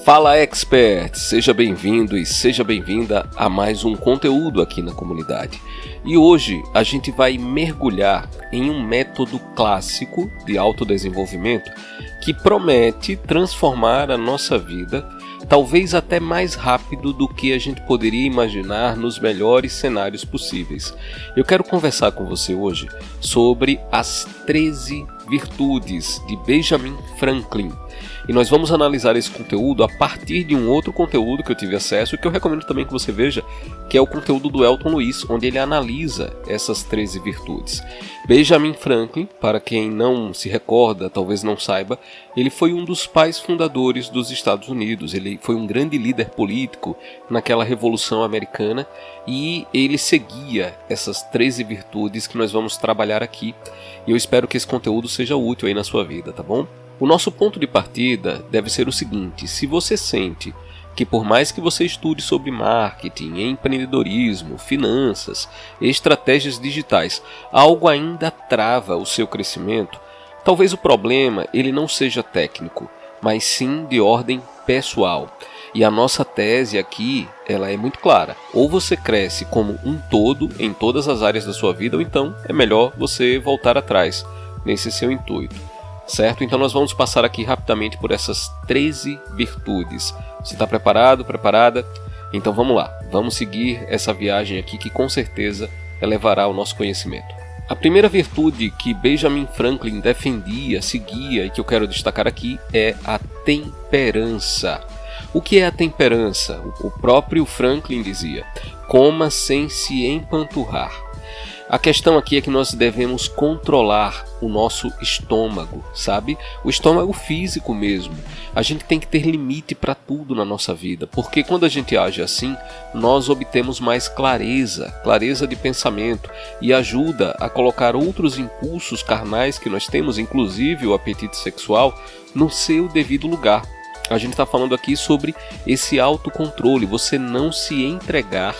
Fala Expert, seja bem-vindo e seja bem-vinda a mais um conteúdo aqui na comunidade. E hoje a gente vai mergulhar em um método clássico de autodesenvolvimento que promete transformar a nossa vida, talvez até mais rápido do que a gente poderia imaginar nos melhores cenários possíveis. Eu quero conversar com você hoje sobre as 13 virtudes de Benjamin Franklin. E nós vamos analisar esse conteúdo a partir de um outro conteúdo que eu tive acesso e que eu recomendo também que você veja, que é o conteúdo do Elton Luiz, onde ele analisa essas 13 virtudes. Benjamin Franklin, para quem não se recorda, talvez não saiba, ele foi um dos pais fundadores dos Estados Unidos. Ele foi um grande líder político naquela Revolução Americana e ele seguia essas 13 virtudes que nós vamos trabalhar aqui. E eu espero que esse conteúdo seja útil aí na sua vida, tá bom? O nosso ponto de partida deve ser o seguinte: se você sente que por mais que você estude sobre marketing, empreendedorismo, finanças, estratégias digitais, algo ainda trava o seu crescimento, talvez o problema ele não seja técnico, mas sim de ordem pessoal. E a nossa tese aqui, ela é muito clara: ou você cresce como um todo em todas as áreas da sua vida, ou então é melhor você voltar atrás nesse seu intuito. Certo? Então nós vamos passar aqui rapidamente por essas 13 virtudes. Você está preparado? Preparada? Então vamos lá. Vamos seguir essa viagem aqui que com certeza elevará o nosso conhecimento. A primeira virtude que Benjamin Franklin defendia, seguia e que eu quero destacar aqui é a temperança. O que é a temperança? O próprio Franklin dizia: coma sem se empanturrar. A questão aqui é que nós devemos controlar o nosso estômago, sabe? O estômago físico mesmo. A gente tem que ter limite para tudo na nossa vida, porque quando a gente age assim, nós obtemos mais clareza de pensamento e ajuda a colocar outros impulsos carnais que nós temos, inclusive o apetite sexual, no seu devido lugar. A gente está falando aqui sobre esse autocontrole, você não se entregar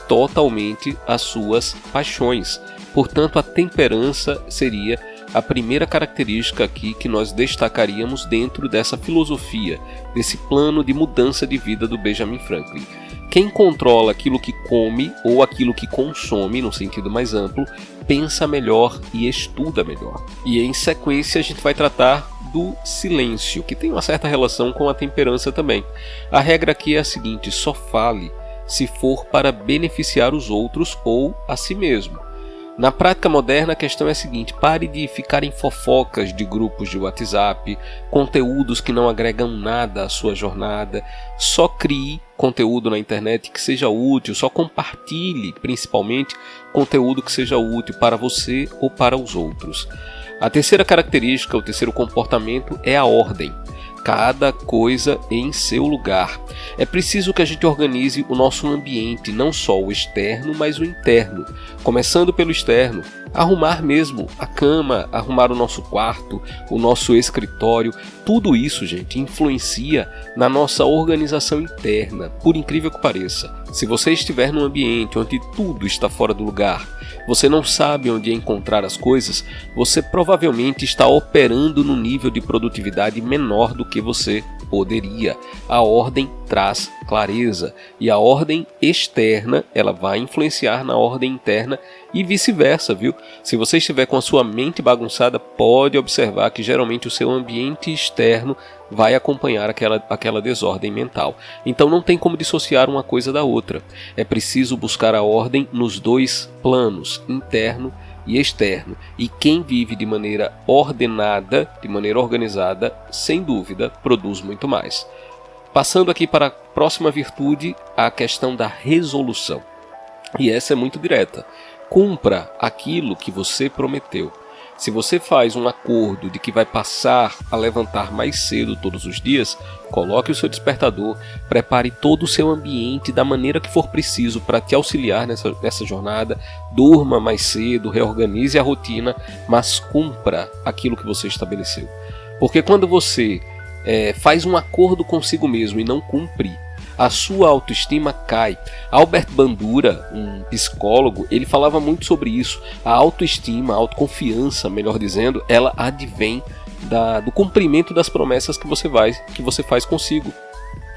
totalmente às suas paixões. Portanto, a temperança seria a primeira característica aqui que nós destacaríamos dentro dessa filosofia, desse plano de mudança de vida do Benjamin Franklin. Quem controla aquilo que come ou aquilo que consome, no sentido mais amplo, pensa melhor e estuda melhor. E em sequência a gente vai tratar do silêncio, que tem uma certa relação com a temperança também. A regra aqui é a seguinte: só fale se for para beneficiar os outros ou a si mesmo. Na prática moderna, a questão é a seguinte: pare de ficar em fofocas de grupos de WhatsApp, conteúdos que não agregam nada à sua jornada. Só crie conteúdo na internet que seja útil, só compartilhe, principalmente, conteúdo que seja útil para você ou para os outros. A terceira característica, o terceiro comportamento é a ordem. Cada coisa em seu lugar. É preciso que a gente organize o nosso ambiente, não só o externo, mas o interno. Começando pelo externo, arrumar mesmo a cama, arrumar o nosso quarto, o nosso escritório. Tudo isso, gente, influencia na nossa organização interna, por incrível que pareça. Se você estiver num ambiente onde tudo está fora do lugar, você não sabe onde encontrar as coisas, você provavelmente está operando num nível de produtividade menor do que você poderia. A ordem traz clareza e a ordem externa ela vai influenciar na ordem interna e vice-versa, viu? Se você estiver com a sua mente bagunçada, pode observar que geralmente o seu ambiente externo vai acompanhar aquela desordem mental. Então não tem como dissociar uma coisa da outra. É preciso buscar a ordem nos dois planos, interno e externo. E quem vive de maneira ordenada, de maneira organizada, sem dúvida, produz muito mais. Passando aqui para a próxima virtude, a questão da resolução. E essa é muito direta. Cumpra aquilo que você prometeu. Se você faz um acordo de que vai passar a levantar mais cedo todos os dias, coloque o seu despertador, prepare todo o seu ambiente da maneira que for preciso para te auxiliar nessa jornada, durma mais cedo, reorganize a rotina, mas cumpra aquilo que você estabeleceu. Porque quando você faz um acordo consigo mesmo e não cumpre, a sua autoestima cai. Albert Bandura, um psicólogo, ele falava muito sobre isso. A autoestima, a autoconfiança, melhor dizendo, ela advém do cumprimento das promessas que você faz consigo.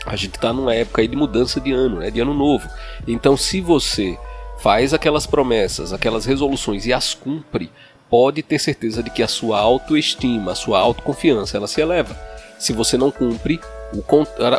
A gente está numa época aí de mudança de ano, né, de ano novo. Então, se você faz aquelas promessas, aquelas resoluções e as cumpre, pode ter certeza de que a sua autoestima, a sua autoconfiança, ela se eleva. Se você não cumpre,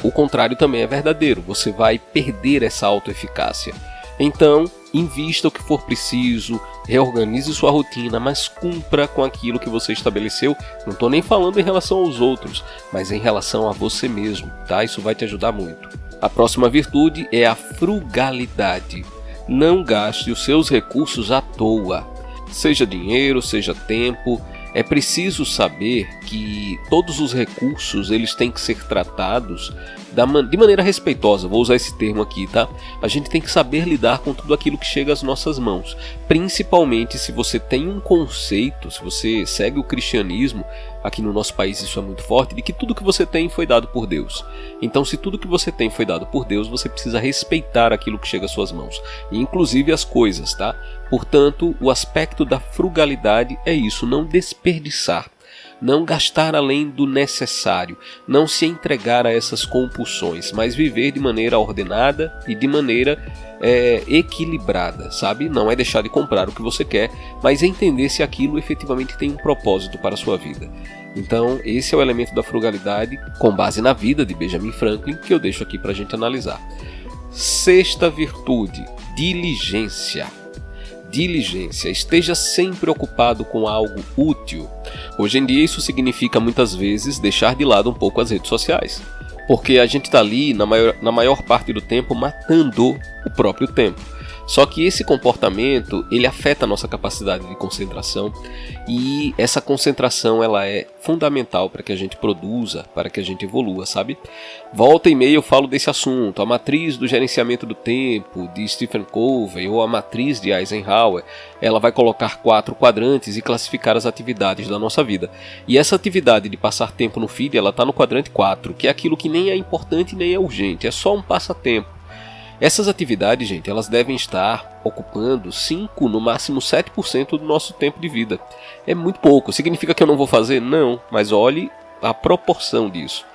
o contrário também é verdadeiro. Você vai perder essa autoeficácia. Então, invista o que for preciso, reorganize sua rotina, mas cumpra com aquilo que você estabeleceu. Não estou nem falando em relação aos outros, mas em relação a você mesmo, tá? Isso vai te ajudar muito. A próxima virtude é a frugalidade. Não gaste os seus recursos à toa. Seja dinheiro, seja tempo, é preciso saber que todos os recursos eles têm que ser tratados de maneira respeitosa. Vou usar esse termo aqui, tá? A gente tem que saber lidar com tudo aquilo que chega às nossas mãos. Principalmente se você tem um conceito, se você segue o cristianismo, aqui no nosso país isso é muito forte, de que tudo que você tem foi dado por Deus. Então, se tudo que você tem foi dado por Deus, você precisa respeitar aquilo que chega às suas mãos, inclusive as coisas, tá? Portanto, o aspecto da frugalidade é isso, não desperdiçar, não gastar além do necessário, não se entregar a essas compulsões, mas viver de maneira ordenada e de maneira equilibrada, sabe? Não é deixar de comprar o que você quer, mas entender se aquilo efetivamente tem um propósito para a sua vida. Então, esse é o elemento da frugalidade, com base na vida de Benjamin Franklin, que eu deixo aqui para a gente analisar. Sexta virtude, diligência. Diligência, esteja sempre ocupado com algo útil. Hoje em dia isso significa muitas vezes deixar de lado um pouco as redes sociais, porque a gente está ali na maior parte do tempo matando o próprio tempo. Só que esse comportamento, ele afeta a nossa capacidade de concentração, e essa concentração ela é fundamental para que a gente produza, para que a gente evolua, sabe? Volta e meia eu falo desse assunto, a matriz do gerenciamento do tempo de Stephen Covey ou a matriz de Eisenhower, ela vai colocar 4 quadrantes e classificar as atividades da nossa vida. E essa atividade de passar tempo no feed, ela está no quadrante 4, que é aquilo que nem é importante nem é urgente, é só um passatempo. Essas atividades, gente, elas devem estar ocupando 5, no máximo 7% do nosso tempo de vida. É muito pouco. Significa que eu não vou fazer? Não, mas olhe a proporção disso.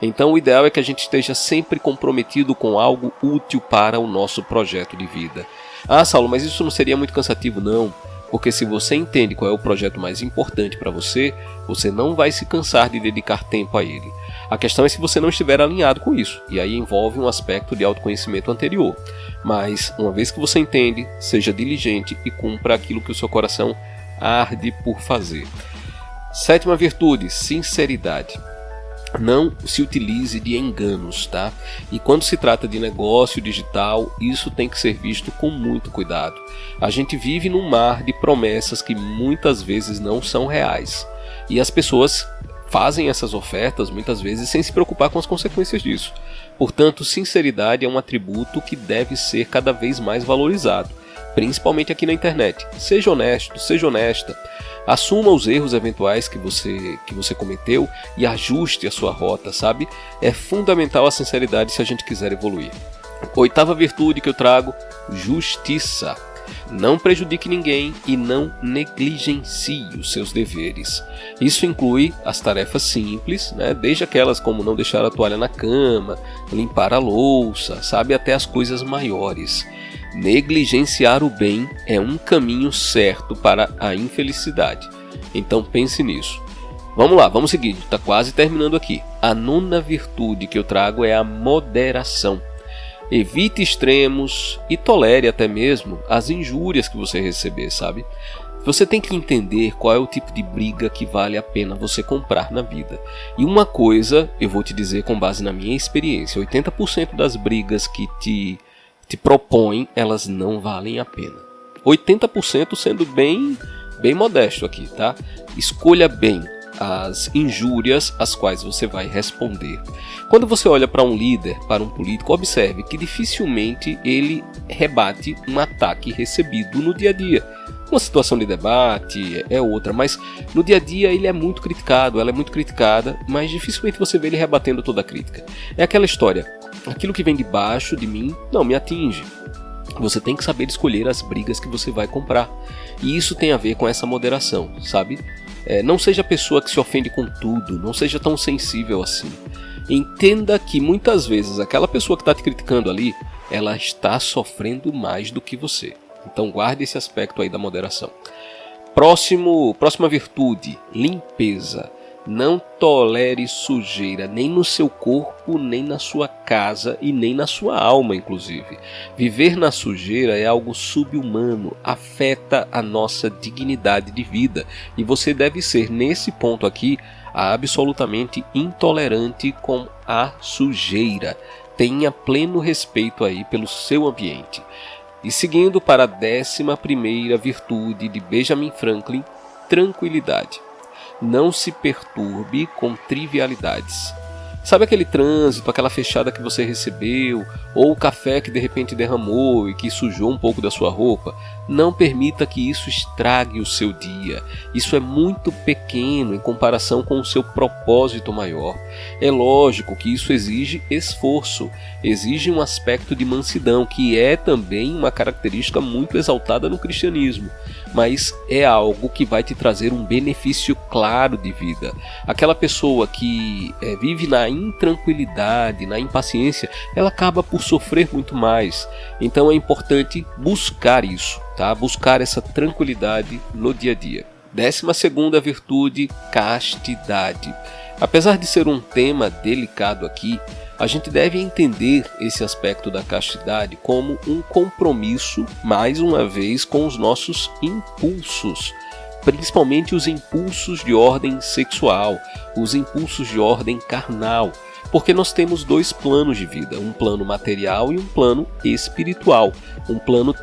Então o ideal é que a gente esteja sempre comprometido com algo útil para o nosso projeto de vida. Ah, Saulo, mas isso não seria muito cansativo? Não, porque se você entende qual é o projeto mais importante para você, você não vai se cansar de dedicar tempo a ele. A questão é se você não estiver alinhado com isso, e aí envolve um aspecto de autoconhecimento anterior. Mas, uma vez que você entende, seja diligente e cumpra aquilo que o seu coração arde por fazer. Sétima virtude, sinceridade. Não se utilize de enganos, tá? E quando se trata de negócio digital, isso tem que ser visto com muito cuidado. A gente vive num mar de promessas que muitas vezes não são reais. E as pessoas fazem essas ofertas muitas vezes sem se preocupar com as consequências disso. Portanto, sinceridade é um atributo que deve ser cada vez mais valorizado, principalmente aqui na internet. Seja honesto, seja honesta. Assuma os erros eventuais que você cometeu e ajuste a sua rota, sabe? É fundamental a sinceridade se a gente quiser evoluir. Oitava virtude que eu trago, justiça. Não prejudique ninguém e não negligencie os seus deveres. Isso inclui as tarefas simples, né? Desde aquelas como não deixar a toalha na cama, limpar a louça, sabe? Até as coisas maiores. Negligenciar o bem é um caminho certo para a infelicidade. Então pense nisso. Vamos lá, vamos seguir, está quase terminando aqui. A nona virtude que eu trago é a moderação. Evite extremos e tolere até mesmo as injúrias que você receber, sabe? Você tem que entender qual é o tipo de briga que vale a pena você comprar na vida. E uma coisa, eu vou te dizer com base na minha experiência, 80% das brigas que te propõem, elas não valem a pena. 80% sendo bem modesto aqui, tá? Escolha bem as injúrias às quais você vai responder. Quando você olha para um líder, para um político, observe que dificilmente ele rebate um ataque recebido no dia a dia. Uma situação de debate é outra, mas no dia a dia ele é muito criticado, ela é muito criticada, mas dificilmente você vê ele rebatendo toda a crítica. É aquela história, aquilo que vem debaixo de mim não me atinge. Você tem que saber escolher as brigas que você vai comprar. E isso tem a ver com essa moderação, sabe? Não seja a pessoa que se ofende com tudo, não seja tão sensível assim. Entenda que muitas vezes aquela pessoa que está te criticando ali, ela está sofrendo mais do que você. Então guarde esse aspecto aí da moderação. Próxima virtude, limpeza. Não tolere sujeira nem no seu corpo, nem na sua casa e nem na sua alma, inclusive. Viver na sujeira é algo subhumano, afeta a nossa dignidade de vida. E você deve ser, nesse ponto aqui, absolutamente intolerante com a sujeira. Tenha pleno respeito aí pelo seu ambiente. E seguindo para a 11ª virtude de Benjamin Franklin, tranquilidade. Não se perturbe com trivialidades. Sabe aquele trânsito, aquela fechada que você recebeu, ou o café que de repente derramou e que sujou um pouco da sua roupa? Não permita que isso estrague o seu dia. Isso é muito pequeno em comparação com o seu propósito maior. É lógico que isso exige esforço, exige um aspecto de mansidão, que é também uma característica muito exaltada no cristianismo. Mas é algo que vai te trazer um benefício claro de vida. Aquela pessoa que vive na intranquilidade, na impaciência, ela acaba por sofrer muito mais. Então é importante buscar isso, tá? Buscar essa tranquilidade no dia a dia. 12ª virtude, castidade. Apesar de ser um tema delicado aqui, a gente deve entender esse aspecto da castidade como um compromisso, mais uma vez, com os nossos impulsos, principalmente os impulsos de ordem sexual, os impulsos de ordem carnal, porque nós temos dois planos de vida, um plano material e um plano espiritual, um plano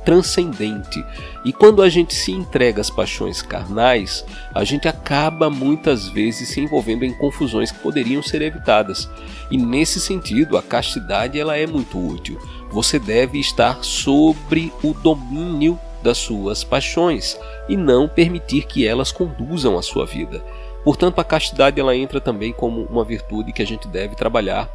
transcendente. E quando a gente se entrega às paixões carnais, a gente acaba muitas vezes se envolvendo em confusões que poderiam ser evitadas. E nesse sentido, a castidade ela é muito útil. Você deve estar sobre o domínio das suas paixões e não permitir que elas conduzam a sua vida. Portanto, a castidade ela entra também como uma virtude que a gente deve trabalhar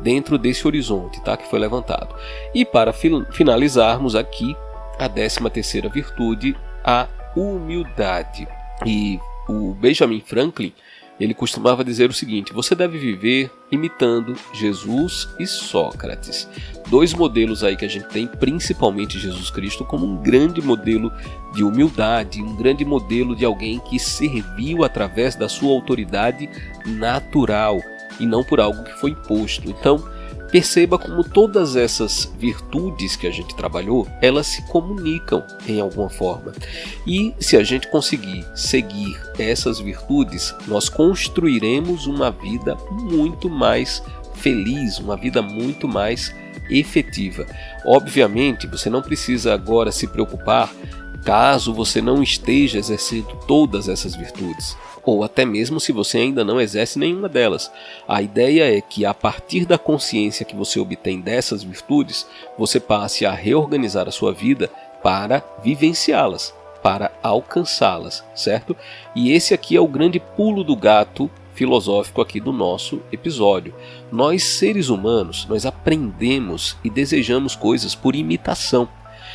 dentro desse horizonte, tá, que foi levantado. E para finalizarmos aqui, a 13ª virtude, a humildade. E o Benjamin Franklin, ele costumava dizer o seguinte: você deve viver imitando Jesus e Sócrates. Dois modelos aí que a gente tem, principalmente Jesus Cristo, como um grande modelo de humildade, um grande modelo de alguém que serviu através da sua autoridade natural e não por algo que foi imposto. Então, perceba como todas essas virtudes que a gente trabalhou, elas se comunicam em alguma forma. E se a gente conseguir seguir essas virtudes, nós construiremos uma vida muito mais feliz, uma vida muito mais efetiva. Obviamente, você não precisa agora se preocupar caso você não esteja exercendo todas essas virtudes, ou até mesmo se você ainda não exerce nenhuma delas. A ideia é que a partir da consciência que você obtém dessas virtudes, você passe a reorganizar a sua vida para vivenciá-las, para alcançá-las, certo? E esse aqui é o grande pulo do gato filosófico aqui do nosso episódio. Nós, seres humanos, nós aprendemos e desejamos coisas por imitação.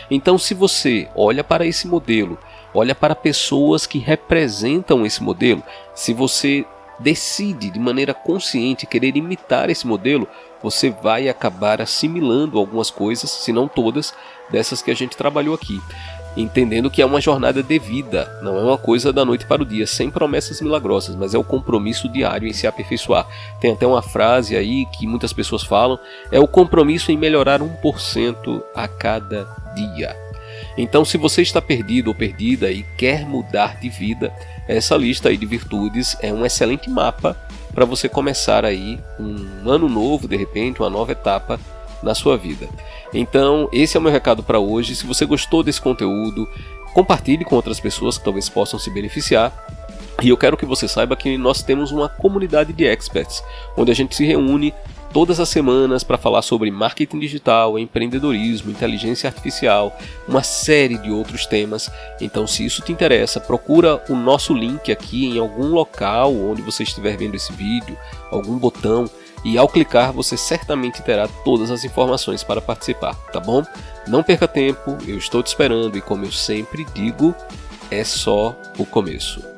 Então, se você olha para esse modelo, olha para pessoas que representam esse modelo, se você decide de maneira consciente querer imitar esse modelo, você vai acabar assimilando algumas coisas, se não todas, dessas que a gente trabalhou aqui. Entendendo que é uma jornada de vida, não é uma coisa da noite para o dia, sem promessas milagrosas, mas é o compromisso diário em se aperfeiçoar. Tem até uma frase aí que muitas pessoas falam, é o compromisso em melhorar 1% a cada dia. Então, se você está perdido ou perdida e quer mudar de vida, essa lista aí de virtudes é um excelente mapa para você começar aí um ano novo, de repente, uma nova etapa na sua vida. Então, esse é o meu recado para hoje. Se você gostou desse conteúdo, compartilhe com outras pessoas que talvez possam se beneficiar. E eu quero que você saiba que nós temos uma comunidade de experts, onde a gente se reúne todas as semanas para falar sobre marketing digital, empreendedorismo, inteligência artificial, uma série de outros temas. Então, se isso te interessa, procura o nosso link aqui em algum local onde você estiver vendo esse vídeo, algum botão, e ao clicar você certamente terá todas as informações para participar, tá bom? Não perca tempo, eu estou te esperando e, como eu sempre digo, é só o começo.